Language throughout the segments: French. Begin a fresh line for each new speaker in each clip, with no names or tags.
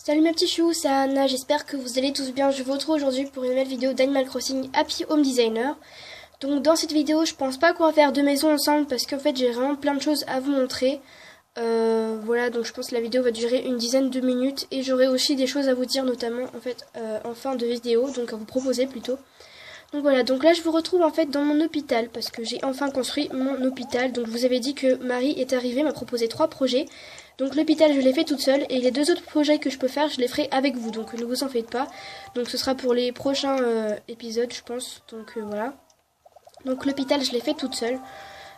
Salut mes petits choux, c'est Anna, j'espère que vous allez tous bien. Je vous retrouve aujourd'hui pour une nouvelle vidéo d'Animal Crossing Happy Home Designer. Donc dans cette vidéo, je pense pas qu'on va faire deux maisons ensemble parce qu'en fait j'ai vraiment plein de choses à vous montrer. Voilà, donc je pense que la vidéo va durer une dizaine de minutes et j'aurai aussi des choses à vous dire, notamment en fait en fin de vidéo, donc à vous proposer plutôt. Donc voilà, donc là je vous retrouve en fait dans mon hôpital parce que j'ai enfin construit mon hôpital. Donc je vous avais dit que Marie est arrivée, m'a proposé 3 projets. Donc l'hôpital je l'ai fait toute seule et les 2 autres projets que je peux faire je les ferai avec vous. Donc ne vous en faites pas. Donc ce sera pour les prochains épisodes je pense. Donc voilà. Donc l'hôpital je l'ai fait toute seule.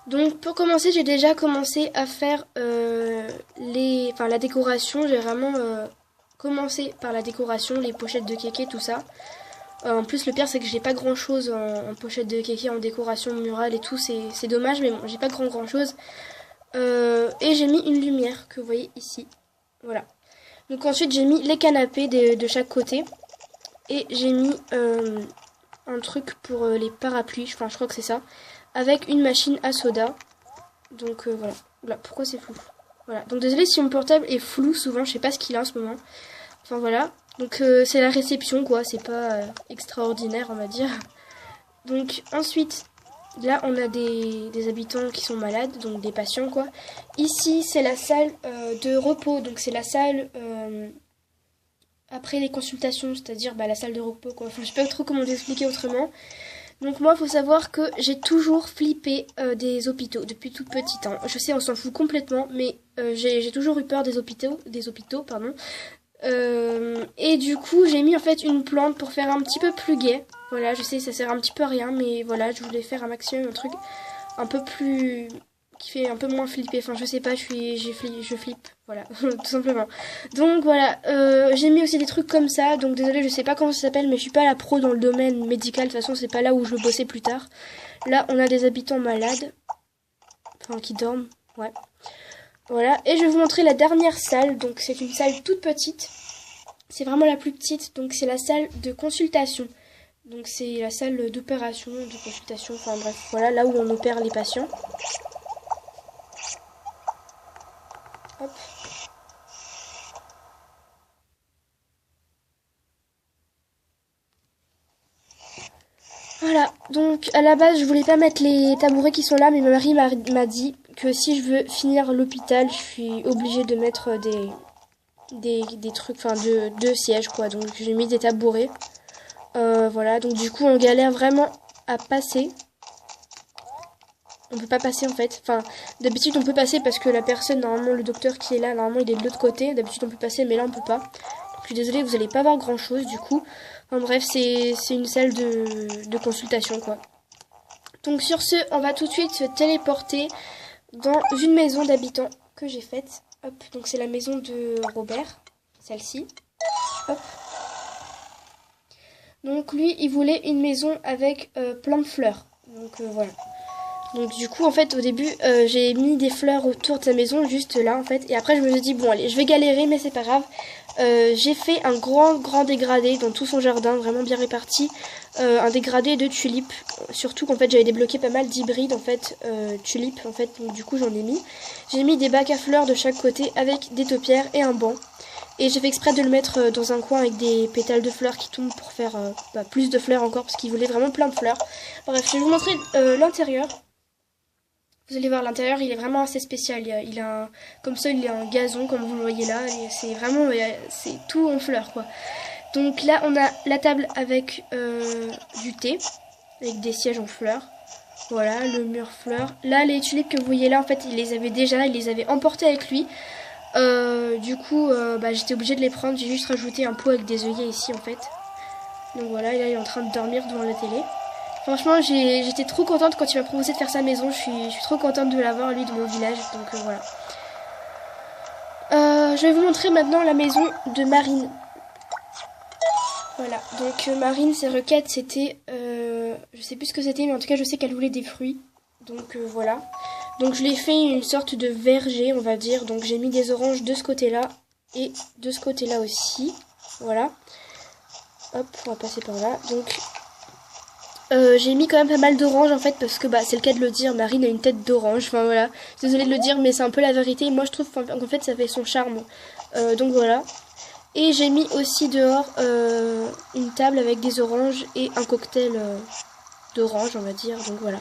Donc pour commencer j'ai déjà commencé à faire la décoration. J'ai vraiment commencé par la décoration, les pochettes de kéké, tout ça. En plus le pire c'est que j'ai pas grand chose en pochette de kéké, en décoration murale et tout, c'est dommage mais bon j'ai pas grand chose. Et j'ai mis une lumière que vous voyez ici, voilà. Donc ensuite j'ai mis les canapés de chaque côté et j'ai mis un truc pour les parapluies, enfin je crois que c'est ça, avec une machine à soda. Donc voilà. Oula, pourquoi c'est flou? Voilà, donc désolé si mon portable est flou souvent, je sais pas ce qu'il a en ce moment. Enfin voilà, donc c'est la réception quoi, c'est pas extraordinaire on va dire. Donc ensuite, là on a des habitants qui sont malades, donc des patients quoi. Ici c'est la salle de repos, donc c'est la salle après les consultations, c'est-à-dire la salle de repos quoi. Enfin je sais pas trop comment t'expliquer autrement. Donc moi il faut savoir que j'ai toujours flippé des hôpitaux depuis toute petite. Hein. Je sais on s'en fout complètement, mais j'ai toujours eu peur des hôpitaux pardon. Et du coup j'ai mis en fait une plante pour faire un petit peu plus gai. Voilà, je sais ça sert un petit peu à rien, mais voilà, je voulais faire un maximum un truc un peu plus qui fait un peu moins flipper. Enfin je sais pas, je flippe, voilà, tout simplement. Donc voilà, j'ai mis aussi des trucs comme ça. Donc désolé, je sais pas comment ça s'appelle, mais je suis pas la pro dans le domaine médical. De toute façon, c'est pas là où je veux bosser plus tard. Là, on a des habitants malades, enfin qui dorment, ouais. Voilà, et je vais vous montrer la dernière salle. Donc c'est une salle toute petite. C'est vraiment la plus petite, donc c'est la salle de consultation. Donc c'est la salle d'opération, de consultation, enfin bref, voilà, là où on opère les patients. Hop. Voilà, donc à la base je voulais pas mettre les tabourets qui sont là, mais ma mari m'a dit que si je veux finir l'hôpital, je suis obligée de mettre des trucs, enfin deux sièges quoi, donc j'ai mis des tabourets. Voilà, donc du coup on galère vraiment à passer. On peut pas passer en fait, enfin d'habitude on peut passer parce que la personne, normalement le docteur qui est là, normalement il est de l'autre côté. D'habitude on peut passer mais là on peut pas. Donc, je suis désolée, vous allez pas voir grand chose du coup. Enfin bref, c'est une salle de consultation quoi. Donc sur ce, on va tout de suite se téléporter dans une maison d'habitants que j'ai faite. Hop, donc c'est la maison de Robert, celle-ci. Hop. Donc lui, il voulait une maison avec plein de fleurs. Donc voilà. Donc du coup, en fait, au début, j'ai mis des fleurs autour de sa maison, juste là, en fait. Et après, je me suis dit, bon, allez, je vais galérer, mais c'est pas grave. J'ai fait un grand dégradé dans tout son jardin, vraiment bien réparti. Un dégradé de tulipes. Surtout qu'en fait, j'avais débloqué pas mal d'hybrides, en fait, tulipes, en fait. Donc du coup, j'en ai mis. J'ai mis des bacs à fleurs de chaque côté avec des taupières et un banc. Et j'ai fait exprès de le mettre dans un coin avec des pétales de fleurs qui tombent pour faire plus de fleurs encore, parce qu'il voulait vraiment plein de fleurs. Bref, je vais vous montrer l'intérieur. Vous allez voir, l'intérieur, il est vraiment assez spécial. Il a comme ça, il a un gazon, comme vous le voyez là. Et c'est vraiment, c'est tout en fleurs, quoi. Donc là, on a la table avec du thé, avec des sièges en fleurs. Voilà, le mur fleurs. Là, les tulipes que vous voyez là, en fait, il les avait déjà, il les avait emportées avec lui. Du coup, j'étais obligée de les prendre. J'ai juste rajouté un pot avec des œillets ici, en fait. Donc voilà, et là, il est en train de dormir devant la télé. Franchement, j'étais trop contente quand il m'a proposé de faire sa maison. Je suis trop contente de l'avoir, lui, de mon village. Donc voilà. Je vais vous montrer maintenant la maison de Marine. Voilà. Donc Marine, ses requêtes, c'était... je sais plus ce que c'était, mais en tout cas, je sais qu'elle voulait des fruits. Donc voilà. Donc je l'ai fait une sorte de verger, on va dire. Donc j'ai mis des oranges de ce côté-là et de ce côté-là aussi. Voilà. Hop, on va passer par là. Donc... j'ai mis quand même pas mal d'orange en fait parce que c'est le cas de le dire, Marine a une tête d'orange, enfin voilà, désolée de le dire mais c'est un peu la vérité, moi je trouve qu'en fait ça fait son charme, donc voilà. Et j'ai mis aussi dehors une table avec des oranges et un cocktail d'oranges, on va dire. Donc voilà.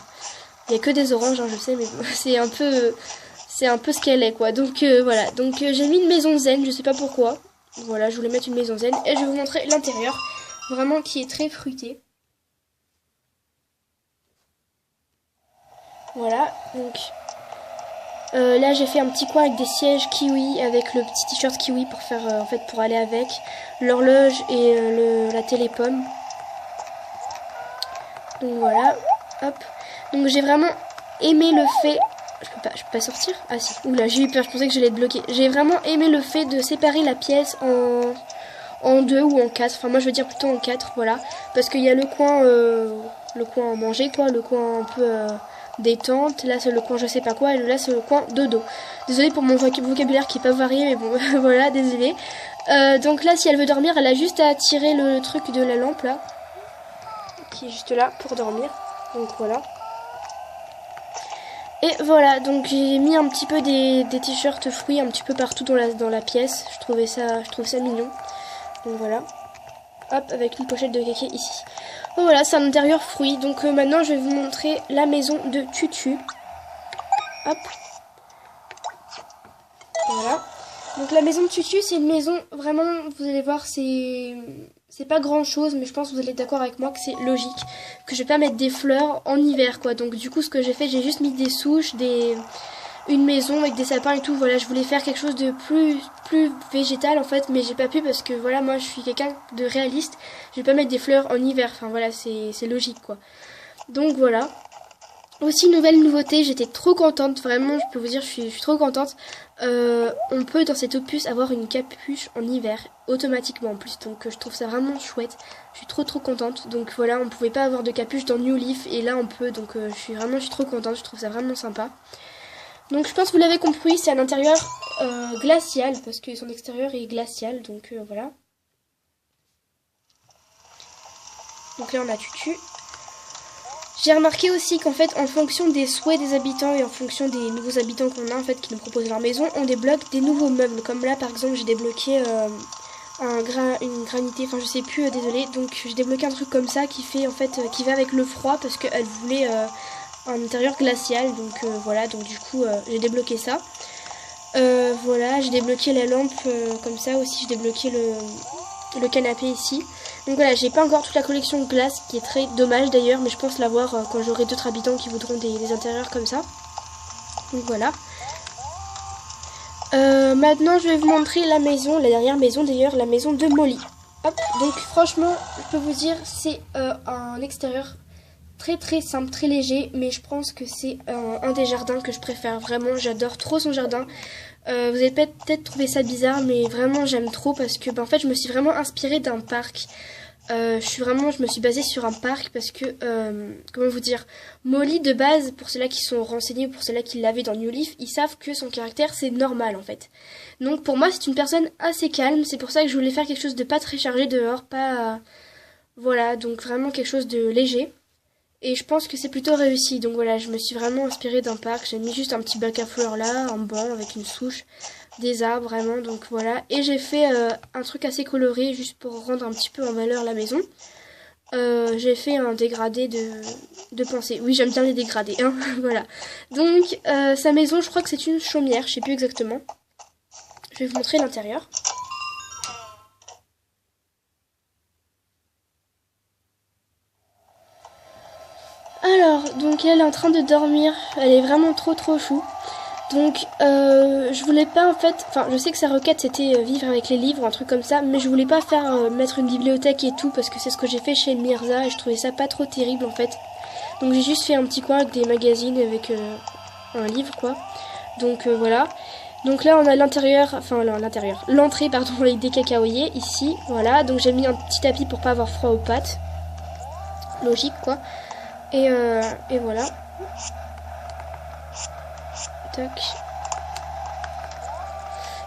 Il n'y a que des oranges, hein, je sais, mais bon, c'est un peu ce qu'elle est, quoi. Donc voilà. Donc j'ai mis une maison zen, je sais pas pourquoi. Voilà, je voulais mettre une maison zen. Et je vais vous montrer l'intérieur, vraiment qui est très fruité. Voilà, donc là j'ai fait un petit coin avec des sièges kiwi, avec le petit t-shirt kiwi pour faire en fait pour aller avec, l'horloge et la télépomme. Donc voilà, hop. Donc j'ai vraiment aimé le fait, je peux pas sortir. Ah si, oula, j'ai eu peur, je pensais que j'allais être bloquée. J'ai vraiment aimé le fait de séparer la pièce en deux ou en quatre. Enfin moi je veux dire plutôt en quatre, voilà, parce qu'il y a le coin à manger, quoi, le coin un peu détente, là c'est le coin je sais pas quoi, et là c'est le coin dodo. Désolée pour mon vocabulaire qui est pas varié, mais bon voilà, désolée. Donc là si elle veut dormir, elle a juste à tirer le truc de la lampe là, qui est juste là pour dormir. Donc voilà. Et voilà, donc j'ai mis un petit peu des t-shirts fruits un petit peu partout dans la pièce. Je trouve ça mignon. Donc voilà. Hop, avec une pochette de kéké ici. Donc voilà, c'est un intérieur fruit. Donc maintenant, je vais vous montrer la maison de Tutu. Hop. Voilà. Donc la maison de Tutu, c'est une maison, vraiment, vous allez voir, c'est pas grand chose, mais je pense que vous allez être d'accord avec moi que c'est logique. Que je vais pas mettre des fleurs en hiver, quoi. Donc du coup, ce que j'ai fait, j'ai juste mis des souches, une maison avec des sapins et tout. Voilà, je voulais faire quelque chose de plus végétal en fait, mais j'ai pas pu parce que voilà, moi je suis quelqu'un de réaliste. Je vais pas mettre des fleurs en hiver, enfin voilà, c'est logique quoi. Donc voilà. Aussi nouvelle nouveauté, j'étais trop contente, vraiment je peux vous dire je suis trop contente. On peut dans cette opus avoir une capuche en hiver automatiquement en plus, donc je trouve ça vraiment chouette. Je suis trop contente. Donc voilà, on pouvait pas avoir de capuche dans New Leaf et là on peut, donc je suis trop contente, je trouve ça vraiment sympa. Donc je pense que vous l'avez compris, c'est un intérieur glacial parce que son extérieur est glacial, donc voilà. Donc là on a Tutu. J'ai remarqué aussi qu'en fait en fonction des souhaits des habitants et en fonction des nouveaux habitants qu'on a en fait qui nous proposent leur maison, on débloque des nouveaux meubles. Comme là par exemple j'ai débloqué une granité, enfin je sais plus, désolée. Donc j'ai débloqué un truc comme ça qui fait en fait qui va avec le froid parce qu'elle voulait un intérieur glacial, donc voilà, donc du coup j'ai débloqué ça. Voilà, j'ai débloqué la lampe comme ça aussi, j'ai débloqué le canapé ici. Donc voilà, j'ai pas encore toute la collection de glace, qui est très dommage d'ailleurs, mais je pense l'avoir quand j'aurai d'autres habitants qui voudront des intérieurs comme ça. Donc voilà. Maintenant je vais vous montrer la maison, la dernière maison d'ailleurs, la maison de Molly. Hop, donc franchement, je peux vous dire, c'est un extérieur très simple, très léger, mais je pense que c'est un des jardins que je préfère. Vraiment, j'adore trop son jardin. Vous allez peut-être trouver ça bizarre, mais vraiment j'aime trop parce que en fait je me suis vraiment inspirée d'un parc. Je me suis basée sur un parc parce que, comment vous dire, Molly de base, pour ceux-là qui sont renseignés, pour ceux-là qui l'avaient dans New Leaf, ils savent que son caractère c'est normal en fait. Donc pour moi c'est une personne assez calme, c'est pour ça que je voulais faire quelque chose de pas très chargé dehors, pas... voilà, donc vraiment quelque chose de léger. Et je pense que c'est plutôt réussi. Donc voilà, je me suis vraiment inspirée d'un parc. J'ai mis juste un petit bac à fleurs là, un banc avec une souche, des arbres vraiment. Donc voilà. Et j'ai fait un truc assez coloré juste pour rendre un petit peu en valeur la maison. J'ai fait un dégradé de pensée. Oui, j'aime bien les dégradés. Hein. Voilà. Donc sa maison, je crois que c'est une chaumière. Je sais plus exactement. Je vais vous montrer l'intérieur. Alors, donc elle est en train de dormir, elle est vraiment trop chou. Donc je voulais pas en fait, enfin je sais que sa requête c'était vivre avec les livres, un truc comme ça, mais je voulais pas faire mettre une bibliothèque et tout parce que c'est ce que j'ai fait chez Mirza et je trouvais ça pas trop terrible en fait. Donc j'ai juste fait un petit coin avec des magazines avec un livre quoi. Donc voilà. Donc là on a l'intérieur, enfin l'intérieur, l'entrée pardon avec des cacaoyers ici, voilà. Donc j'ai mis un petit tapis pour pas avoir froid aux pattes. Logique quoi. Et voilà. Tac.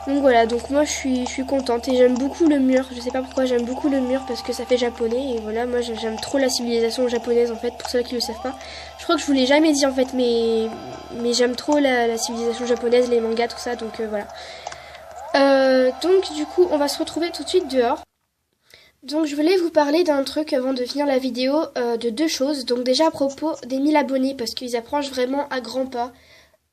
Donc voilà, donc moi je suis contente et j'aime beaucoup le mur. Je sais pas pourquoi j'aime beaucoup le mur parce que ça fait japonais. Et voilà, moi j'aime trop la civilisation japonaise en fait, pour ceux qui le savent pas. Je crois que je vous l'ai jamais dit en fait, mais j'aime trop la civilisation japonaise, les mangas, tout ça, donc voilà. Donc du coup on va se retrouver tout de suite dehors. Donc je voulais vous parler d'un truc avant de finir la vidéo, de deux choses. Donc déjà à propos des 1000 abonnés, parce qu'ils approchent vraiment à grands pas.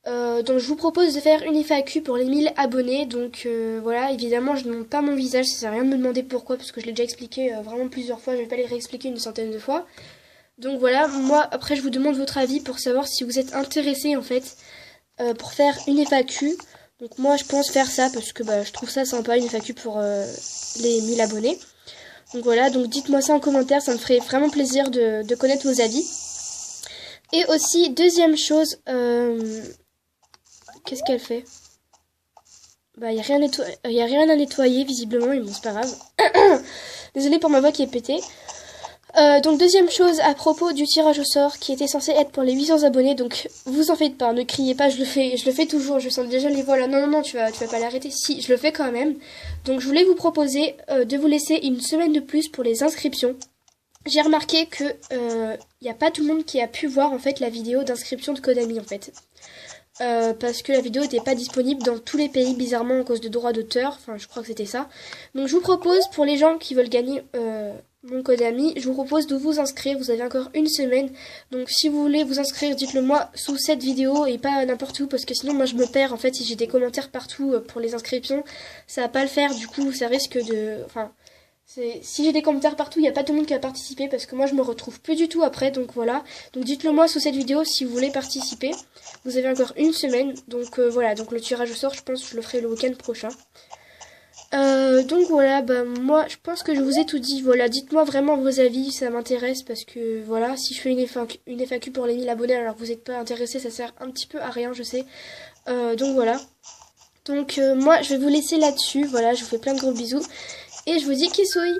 Donc je vous propose de faire une FAQ pour les 1000 abonnés. Donc voilà, évidemment je ne montre pas mon visage, ça sert à rien de me demander pourquoi, parce que je l'ai déjà expliqué vraiment plusieurs fois, je vais pas les réexpliquer une centaine de fois. Donc voilà, moi après je vous demande votre avis pour savoir si vous êtes intéressé en fait pour faire une FAQ. Donc moi je pense faire ça parce que je trouve ça sympa, une FAQ pour les 1000 abonnés. Donc voilà, donc dites-moi ça en commentaire, ça me ferait vraiment plaisir de connaître vos avis. Et aussi, deuxième chose, qu'est-ce qu'elle fait? Il n'y a rien à nettoyer visiblement, mais bon c'est pas grave. Désolée pour ma voix qui est pétée. Donc deuxième chose à propos du tirage au sort qui était censé être pour les 800 abonnés, donc vous en faites pas, ne criez pas, je le fais toujours, je sens déjà les voix là, non, tu vas pas l'arrêter, si, je le fais quand même. Donc je voulais vous proposer de vous laisser une semaine de plus pour les inscriptions. J'ai remarqué que y a pas tout le monde qui a pu voir en fait la vidéo d'inscription de Konami en fait. Parce que la vidéo n'était pas disponible dans tous les pays bizarrement à cause de droits d'auteur, enfin je crois que c'était ça. Donc je vous propose pour les gens qui veulent gagner mon Konami, je vous propose de vous inscrire, vous avez encore une semaine. Donc si vous voulez vous inscrire, dites-le moi sous cette vidéo et pas n'importe où, parce que sinon moi je me perds en fait si j'ai des commentaires partout pour les inscriptions, ça va pas le faire, du coup ça risque de... Enfin, si j'ai des commentaires partout, il n'y a pas tout le monde qui a participé parce que moi je me retrouve plus du tout après, donc voilà. Donc dites-le moi sous cette vidéo si vous voulez participer. Vous avez encore une semaine, donc voilà, donc le tirage au sort je pense que je le ferai le week-end prochain. Donc voilà, moi je pense que je vous ai tout dit, voilà, dites-moi vraiment vos avis, ça m'intéresse parce que voilà, si je fais une FAQ pour les 1000 abonnés alors que vous n'êtes pas intéressé, ça sert un petit peu à rien je sais. Donc voilà, donc moi je vais vous laisser là-dessus, voilà, je vous fais plein de gros bisous et je vous dis kisui.